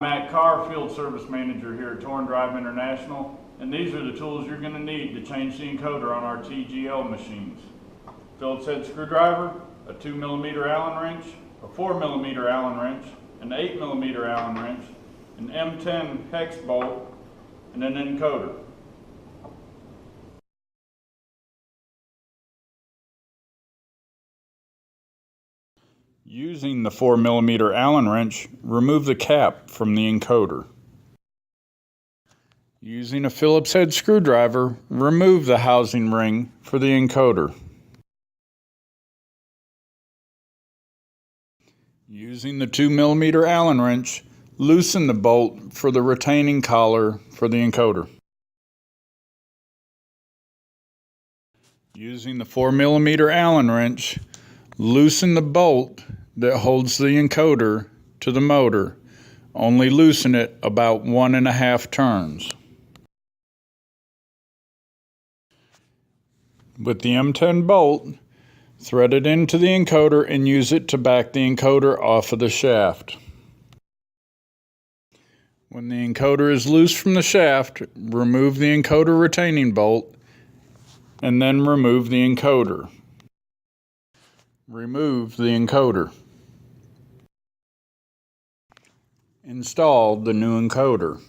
Matt Carr, Field Service Manager here at Torn Drive International, and these are the tools you're going to need to change the encoder on our TGL machines. Phillips head screwdriver, a 2mm Allen wrench, a 4mm Allen wrench, an 8mm Allen wrench, an M10 hex bolt, and an encoder. Using the 4mm Allen wrench, remove the cap from the encoder. Using a Phillips head screwdriver, remove the housing ring for the encoder. Using the 2mm Allen wrench, loosen the bolt for the retaining collar for the encoder. Using the 4mm Allen wrench, loosen the bolt that holds the encoder to the motor. Only loosen it about 1.5 turns. With the M10 bolt, thread it into the encoder and use it to back the encoder off of the shaft. When the encoder is loose from the shaft, remove the encoder retaining bolt and then remove the encoder. Remove the encoder. Install the new encoder.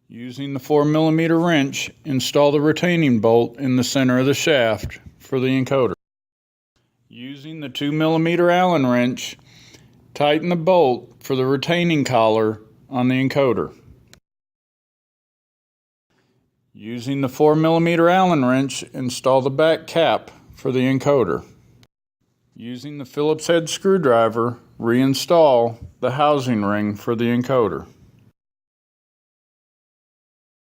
Using the 4mm wrench, install the retaining bolt in the center of the shaft for the encoder. Using the 2mm Allen wrench, tighten the bolt for the retaining collar on the encoder. Using the 4mm Allen wrench, install the back cap for the encoder. Using the Phillips head screwdriver, reinstall the housing ring for the encoder.